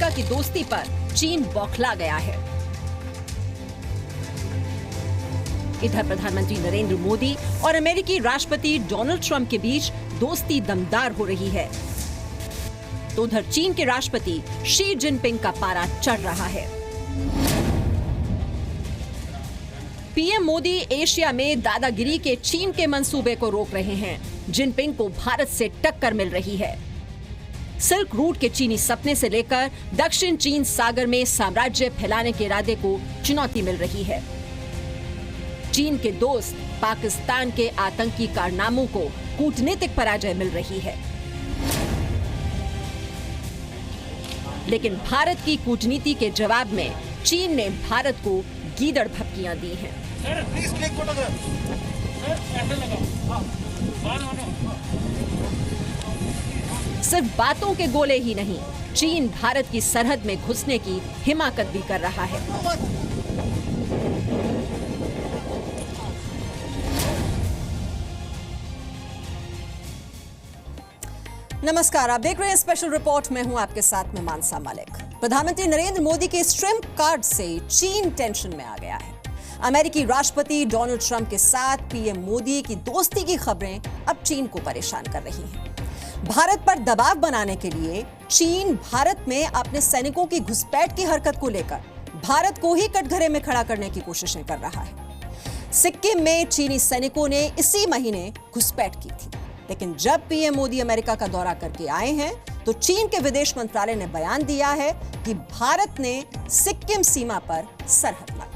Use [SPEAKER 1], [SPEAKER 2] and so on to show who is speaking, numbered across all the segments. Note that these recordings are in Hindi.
[SPEAKER 1] अमेरिका की दोस्ती पर चीन बौखला गया है। इधर प्रधानमंत्री नरेंद्र मोदी और अमेरिकी राष्ट्रपति डोनाल्ड ट्रंप के बीच दोस्ती दमदार हो रही है, तो उधर चीन के राष्ट्रपति शी जिनपिंग का पारा चढ़ रहा है। पीएम मोदी एशिया में दादागिरी के चीन के मंसूबे को रोक रहे हैं। जिनपिंग को भारत से टक्कर मिल रही है। सिल्क रूट के चीनी सपने से लेकर दक्षिण चीन सागर में साम्राज्य फैलाने के इरादे को चुनौती मिल रही है। चीन के दोस्त पाकिस्तान के आतंकी कारनामों को कूटनीतिक पराजय मिल रही है, लेकिन भारत की कूटनीति के जवाब में चीन ने भारत को गीदड़ भपकियां दी हैं। सिर्फ बातों के गोले ही नहीं, चीन भारत की सरहद में घुसने की हिमाकत भी कर रहा है। नमस्कार, आप देख रहे हैं स्पेशल रिपोर्ट। मैं हूं आपके साथ में मानसा मलिक। प्रधानमंत्री नरेंद्र मोदी के श्रिम्प कार्ड से चीन टेंशन में आ गया है। अमेरिकी राष्ट्रपति डोनाल्ड ट्रंप के साथ पीएम मोदी की दोस्ती की खबरें अब चीन को परेशान कर रही हैं। भारत पर दबाव बनाने के लिए चीन भारत में अपने सैनिकों की घुसपैठ की हरकत को लेकर भारत को ही कटघरे में खड़ा करने की कोशिशें कर रहा है। सिक्किम में चीनी सैनिकों ने इसी महीने घुसपैठ की थी, लेकिन जब पीएम मोदी अमेरिका का दौरा करके आए हैं तो चीन के विदेश मंत्रालय ने बयान दिया है कि भारत ने सिक्किम सीमा पर सरहद लांघी।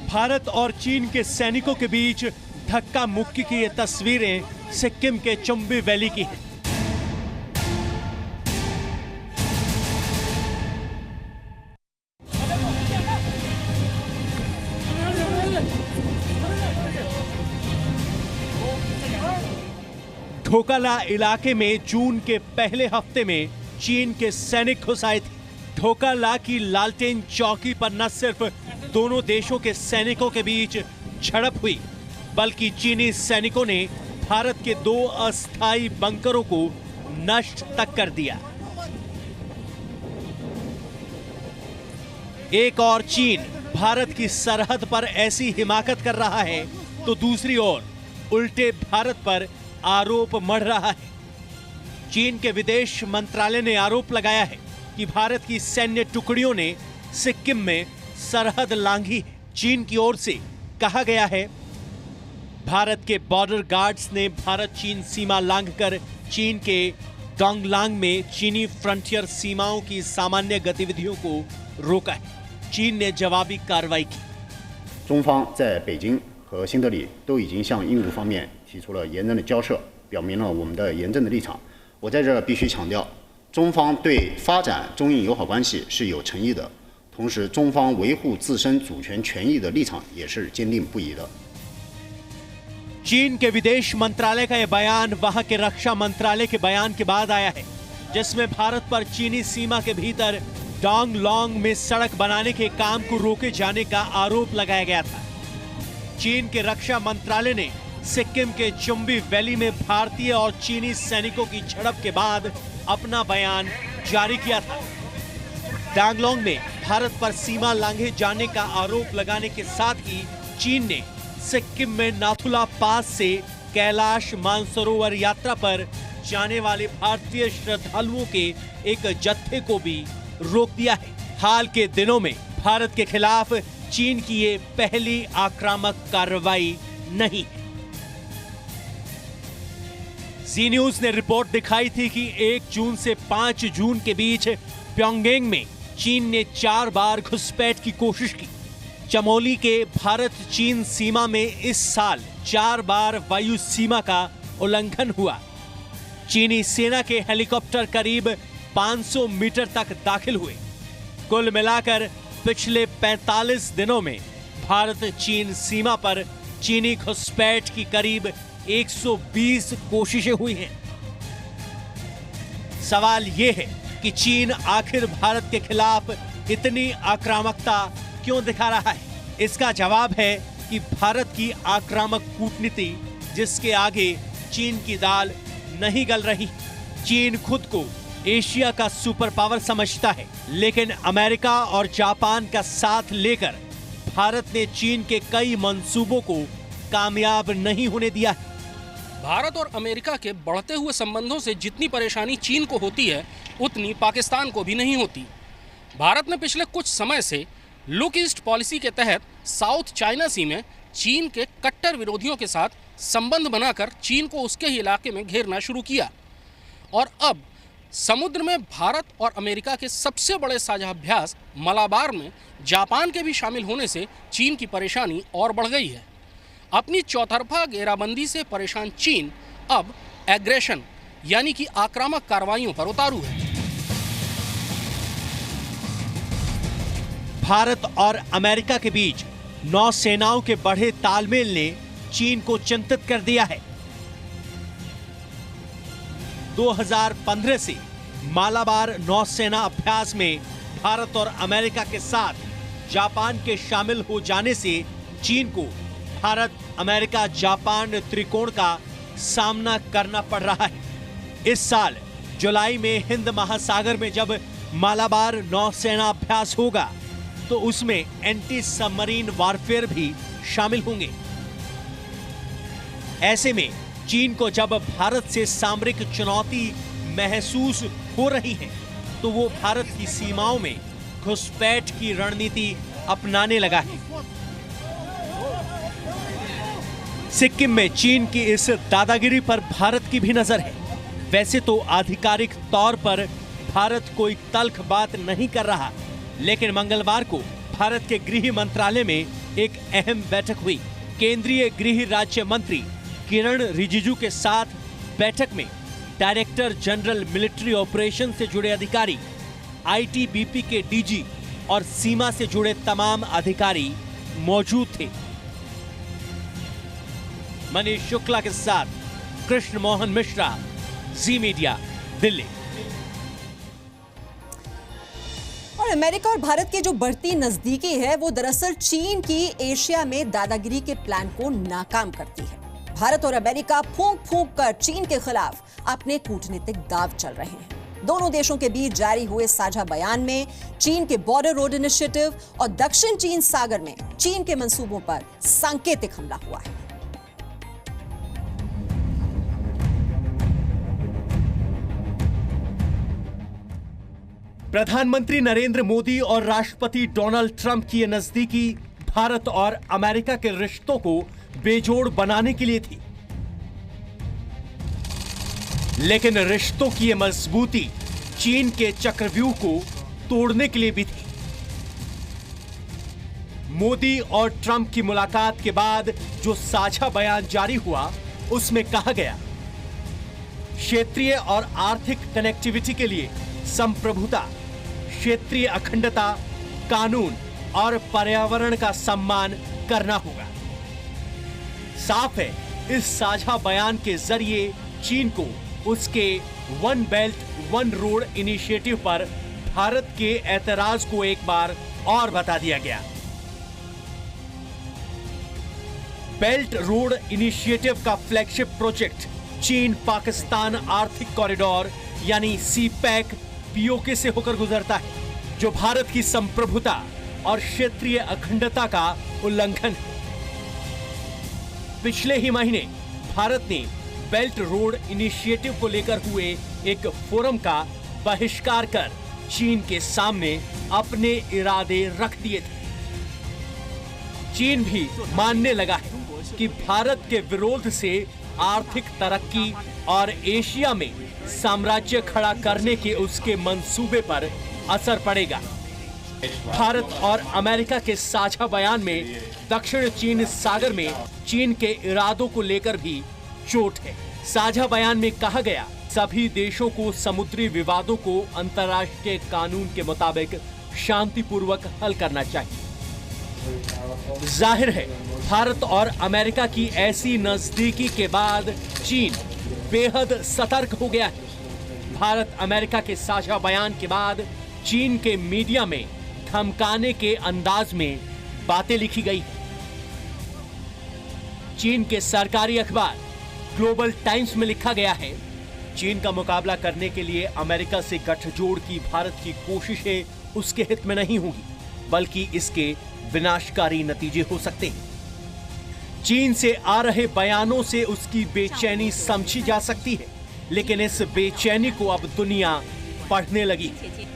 [SPEAKER 2] भारत और चीन के सैनिकों के बीच धक्का मुक्की की ये तस्वीरें सिक्किम के चुम्बी वैली की हैं। ढोकाला इलाके में जून के पहले हफ्ते में चीन के सैनिक घुस आए थे। ढोकाला की लालटेन चौकी पर न सिर्फ दोनों देशों के सैनिकों के बीच झड़प हुई, बल्कि चीनी सैनिकों ने भारत के 2 अस्थायी बंकरों को नष्ट तक कर दिया। एक और चीन भारत की सरहद पर ऐसी हिमाकत कर रहा है, तो दूसरी ओर उल्टे भारत पर आरोप मढ़ रहा है। चीन के विदेश मंत्रालय ने आरोप लगाया है कि भारत की सैन्य टुकड़ियों ने सिक्किम में सरहद लांघी। चीन की ओर से कहा गया है, भारत के बॉर्डर गार्ड्स ने भारत चीन सीमा लांघकर चीन के डोंगलांग में चीनी फ्रंटियर सीमाओं की सामान्य गतिविधियों को रोका है। चीन ने जवाबी कार्रवाई की।
[SPEAKER 3] 中方在北京和新德里都已经向印度方面提出了严正的交涉，表明了我们的严正的立场。我在这必须强调，中方对发展中印友好关系是有诚意的，同时中方维护自身主权权益的立场也是坚定不移的。
[SPEAKER 2] चीन के विदेश मंत्रालय का यह बयान वहां के रक्षा मंत्रालय के बयान के बाद आया है, जिसमें भारत पर चीनी सीमा के भीतर डोंगलांग में सड़क बनाने के काम को रोके जाने का आरोप लगाया गया था। चीन के रक्षा मंत्रालय ने सिक्किम के चुम्बी वैली में भारतीय और चीनी सैनिकों की झड़प के बाद अपना बयान जारी किया था। डोंगलांग में भारत पर सीमा लांघे जाने का आरोप लगाने के साथ ही चीन ने सिक्किम में नाथुला पास से कैलाश मानसरोवर यात्रा पर जाने वाले भारतीय श्रद्धालुओं के एक जत्थे को भी रोक दिया है। हाल के दिनों में भारत के खिलाफ चीन की ये पहली आक्रामक कार्रवाई नहीं है। जी न्यूज ने रिपोर्ट दिखाई थी कि 1 जून से 5 जून के बीच प्योंगयांग में चीन ने 4 बार घुसपैठ की कोशिश की। चमोली के भारत चीन सीमा में इस साल 4 बार वायु सीमा का उल्लंघन हुआ। चीनी सेना के हेलीकॉप्टर करीब 500 मीटर तक दाखिल हुए। कुल मिलाकर पिछले 45 दिनों में भारत चीन सीमा पर चीनी घुसपैठ की करीब 120 कोशिशें हुई हैं। सवाल यह है कि चीन आखिर भारत के खिलाफ इतनी आक्रामकता क्यों दिखा रहा है। इसका जवाब है कि भारत की आक्रामक कूटनीति जिसके आगे चीन की दाल नहीं गल रही। चीन खुद को एशिया का सुपर पावर समझता है, लेकिन अमेरिका और जापान का साथ लेकर भारत ने चीन के कई मंसूबों को कामयाब नहीं होने दिया है।
[SPEAKER 4] भारत और अमेरिका के बढ़ते हुए संबंधों से जितनी परेशानी चीन को होती है, उतनी पाकिस्तान को भी नहीं होती। भारत ने पिछले कुछ समय से लुक ईस्ट पॉलिसी के तहत साउथ चाइना सी में चीन के कट्टर विरोधियों के साथ संबंध बनाकर चीन को उसके ही इलाके में घेरना शुरू किया और अब समुद्र में भारत और अमेरिका के सबसे बड़े साझा अभ्यास मलाबार में जापान के भी शामिल होने से चीन की परेशानी और बढ़ गई है। अपनी चौतरफा घेराबंदी से परेशान चीन अब एग्रेशन यानी कि आक्रामक कार्रवाइयों पर उतारू है।
[SPEAKER 2] भारत और अमेरिका के बीच नौसेनाओं के बढ़े तालमेल ने चीन को चिंतित कर दिया है। 2015 से मालाबार नौसेना अभ्यास में भारत और अमेरिका के साथ जापान के शामिल हो जाने से चीन को भारत अमेरिका जापान त्रिकोण का सामना करना पड़ रहा है। इस साल जुलाई में हिंद महासागर में जब मालाबार नौसेना अभ्यास होगा तो उसमें एंटी सबमरीन वारफेयर भी शामिल होंगे। ऐसे में चीन को जब भारत से सामरिक चुनौती महसूस हो रही है तो वो भारत की सीमाओं में घुसपैठ की रणनीति अपनाने लगा है। सिक्किम में चीन की इस दादागिरी पर भारत की भी नजर है। वैसे तो आधिकारिक तौर पर भारत कोई तल्ख बात नहीं कर रहा, लेकिन मंगलवार को भारत के गृह मंत्रालय में एक अहम बैठक हुई। केंद्रीय गृह राज्य मंत्री किरण रिजिजू के साथ बैठक में डायरेक्टर जनरल मिलिट्री ऑपरेशन से जुड़े अधिकारी, आईटीबीपी के डीजी और सीमा से जुड़े तमाम अधिकारी मौजूद थे। मनीष शुक्ला के साथ कृष्ण मोहन मिश्रा, जी मीडिया, दिल्ली।
[SPEAKER 1] और अमेरिका और भारत की जो बढ़ती नजदीकी है वो दरअसल चीन की एशिया में दादागिरी के प्लान को नाकाम करती है। भारत और अमेरिका फूंक फूंक कर चीन के खिलाफ अपने कूटनीतिक दांव चल रहे हैं। दोनों देशों के बीच जारी हुए साझा बयान में चीन के बॉर्डर रोड इनिशिएटिव और दक्षिण चीन सागर में चीन के मंसूबों पर सांकेतिक हमला हुआ है।
[SPEAKER 2] प्रधानमंत्री नरेंद्र मोदी और राष्ट्रपति डोनाल्ड ट्रंप की ये नजदीकी भारत और अमेरिका के रिश्तों को बेजोड़ बनाने के लिए थी, लेकिन रिश्तों की ये मजबूती चीन के चक्रव्यूह को तोड़ने के लिए भी थी। मोदी और ट्रंप की मुलाकात के बाद जो साझा बयान जारी हुआ उसमें कहा गया, क्षेत्रीय और आर्थिक कनेक्टिविटी के लिए संप्रभुता, क्षेत्रीय अखंडता, कानून और पर्यावरण का सम्मान करना होगा। साफ है, इस साझा बयान के जरिए चीन को उसके one belt one road initiative पर भारत के ऐतराज को एक बार और बता दिया गया। बेल्ट रोड इनिशिएटिव का फ्लैगशिप प्रोजेक्ट चीन पाकिस्तान आर्थिक कॉरिडोर यानी सीपैक पीओके से होकर गुजरता है, जो भारत की संप्रभुता और क्षेत्रीय अखंडता का उल्लंघन है। पिछले ही महीने भारत ने बेल्ट रोड इनिशिएटिव को लेकर हुए एक फोरम का बहिष्कार कर चीन के सामने अपने इरादे रख दिए थे। चीन भी मानने लगा है कि भारत के विरोध से आर्थिक तरक्की और एशिया में साम्राज्य खड़ा करने के उसके मंसूबे पर असर पड़ेगा। भारत और अमेरिका के साझा बयान में दक्षिण चीन सागर में चीन के इरादों को लेकर भी चोट है। साझा बयान में कहा गया, सभी देशों को समुद्री विवादों को अंतर्राष्ट्रीय कानून के मुताबिक शांतिपूर्वक हल करना चाहिए। जाहिर है, भारत और अमेरिका की ऐसी नजदीकी के बाद चीन बेहद सतर्क हो गया है। भारत अमेरिका के साझा बयान के बाद चीन के मीडिया में धमकाने के अंदाज में बातें लिखी गई। चीन के सरकारी अखबार ग्लोबल टाइम्स में लिखा गया है, चीन का मुकाबला करने के लिए अमेरिका से गठजोड़ की भारत की कोशिशें उसके हित में नहीं होंगी, बल्कि इसके विनाशकारी नतीजे हो सकते हैं। चीन से आ रहे बयानों से उसकी बेचैनी समझी जा सकती है, लेकिन इस बेचैनी को अब दुनिया पढ़ने लगी।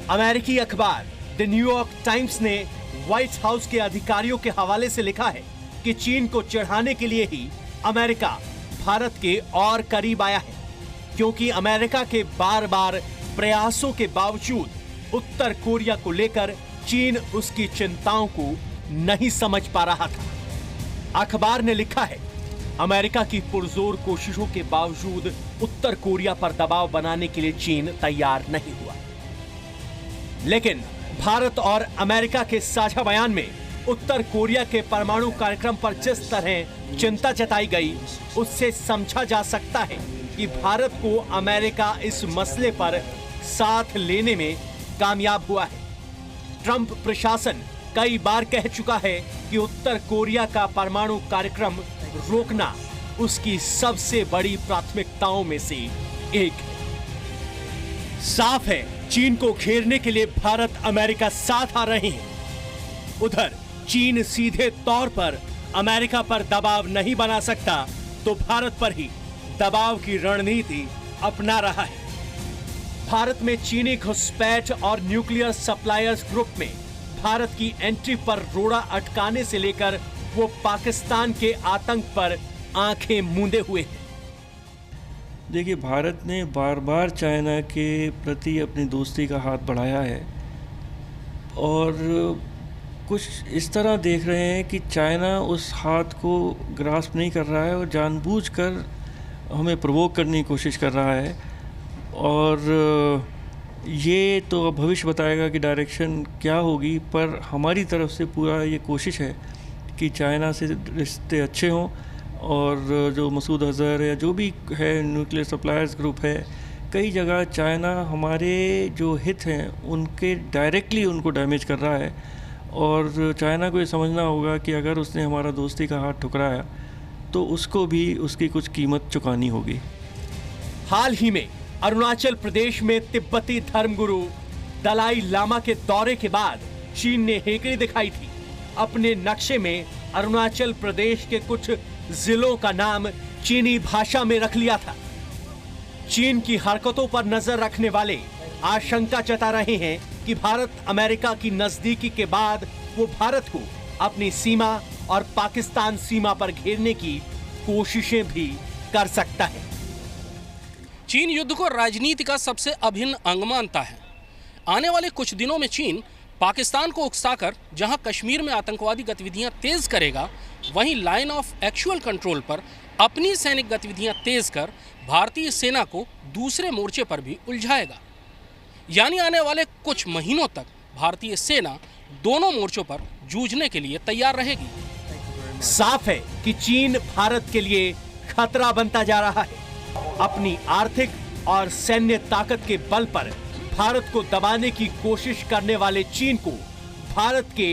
[SPEAKER 2] अमेरिकी अखबार द न्यूयॉर्क टाइम्स ने व्हाइट हाउस के अधिकारियों के हवाले से लिखा है कि चीन को चिढ़ाने के लिए ही अमेरिका भारत के और करीब आया है, क्योंकि अमेरिका के बार बार प्रयासों के बावजूद उत्तर कोरिया को लेकर चीन उसकी चिंताओं को नहीं समझ पा रहा था। अखबार ने लिखा है, अमेरिका की पुरजोर कोशिशों के बावजूद उत्तर कोरिया पर दबाव बनाने के लिए चीन तैयार नहीं हुआ। लेकिन भारत और अमेरिका के साझा बयान में उत्तर कोरिया के परमाणु कार्यक्रम पर जिस तरह चिंता जताई गई, उससे समझा जा सकता है कि भारत को अमेरिका इस मसले पर साथ लेने में कामयाब हुआ है। ट्रंप प्रशासन कई बार कह चुका है कि उत्तर कोरिया का परमाणु कार्यक्रम रोकना उसकी सबसे बड़ी प्राथमिकताओं में से एक है। साफ है, चीन को घेरने के लिए भारत अमेरिका साथ आ रहे हैं। उधर चीन सीधे तौर पर अमेरिका पर दबाव नहीं बना सकता, तो भारत पर ही दबाव की रणनीति अपना रहा है। भारत में चीनी घुसपैठ और न्यूक्लियर सप्लायर्स ग्रुप में भारत की एंट्री पर रोड़ा अटकाने से लेकर वो पाकिस्तान के आतंक पर आंखें मूंदे हुए हैं।
[SPEAKER 5] देखिए, भारत ने बार बार चाइना के प्रति अपनी दोस्ती का हाथ बढ़ाया है और कुछ इस तरह देख रहे हैं कि चाइना उस हाथ को ग्रास्प नहीं कर रहा है और जानबूझकर हमें प्रोवोक करने की कोशिश कर रहा है। और ये तो अब भविष्य बताएगा कि डायरेक्शन क्या होगी, पर हमारी तरफ से पूरा ये कोशिश है कि चाइना से रिश्ते अच्छे हों और जो मसूद अजहर या जो भी है न्यूक्लियर सप्लायर्स ग्रुप है, कई जगह चाइना हमारे जो हित हैं उनके डायरेक्टली उनको डैमेज कर रहा है और चाइना को ये समझना होगा कि अगर उसने हमारा दोस्ती का हाथ ठुकराया तो उसको भी उसकी कुछ कीमत चुकानी होगी।
[SPEAKER 2] हाल ही में अरुणाचल प्रदेश में तिब्बती धर्मगुरु दलाई लामा के दौरे के बाद चीन ने हेकड़ी दिखाई थी। अपने नक्शे में अरुणाचल प्रदेश के कुछ जिलों का नाम चीनी भाषा में रख लिया था। चीन की हरकतों पर नजर रखने वाले आशंका जता रहे हैं कि भारत अमेरिका की नजदीकी के बाद वो भारत को अपनी सीमा और पाकिस्तान सीमा पर घेरने की कोशिशें भी कर सकता है।
[SPEAKER 4] चीन युद्ध को राजनीति का सबसे अभिन्न अंग मानता है। आने वाले कुछ दिनों में चीन पाकिस्तान को उकसाकर जहां कश्मीर में आतंकवादी गतिविधियां तेज करेगा, वहीं लाइन ऑफ एक्चुअल कंट्रोल पर अपनी सैनिक गतिविधियां तेज कर भारतीय सेना को दूसरे मोर्चे पर भी उलझाएगा। यानी आने वाले कुछ महीनों तक भारतीय सेना दोनों मोर्चों पर जूझने के लिए तैयार रहेगी।
[SPEAKER 2] साफ है कि चीन भारत के लिए खतरा बनता जा रहा है। अपनी आर्थिक और सैन्य ताकत के बल पर भारत को दबाने की कोशिश करने वाले चीन को भारत के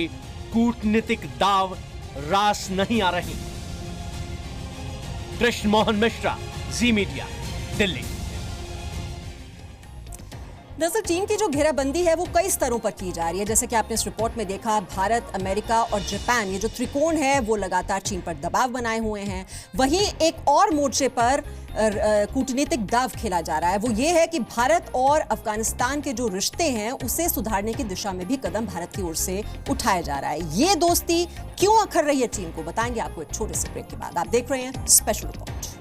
[SPEAKER 2] कूटनीतिक दाव रास नहीं आ रही। कृष्ण मोहन मिश्रा, जी मीडिया, दिल्ली।
[SPEAKER 1] दरअसल चीन की जो घेराबंदी है वो कई स्तरों पर की जा रही है। जैसे कि आपने इस रिपोर्ट में देखा, भारत, अमेरिका और जापान, ये जो त्रिकोण है वो लगातार चीन पर दबाव बनाए हुए हैं। वहीं एक और मोर्चे पर कूटनीतिक दाव खेला जा रहा है, वो ये है कि भारत और अफगानिस्तान के जो रिश्ते हैं उसे सुधारने की दिशा में भी कदम भारत की ओर से उठाया जा रहा है। ये दोस्ती क्यों अखर रही है चीन को, बताएंगे आपको एक छोटे से ब्रेक के बाद। आप देख रहे हैं स्पेशल रिपोर्ट।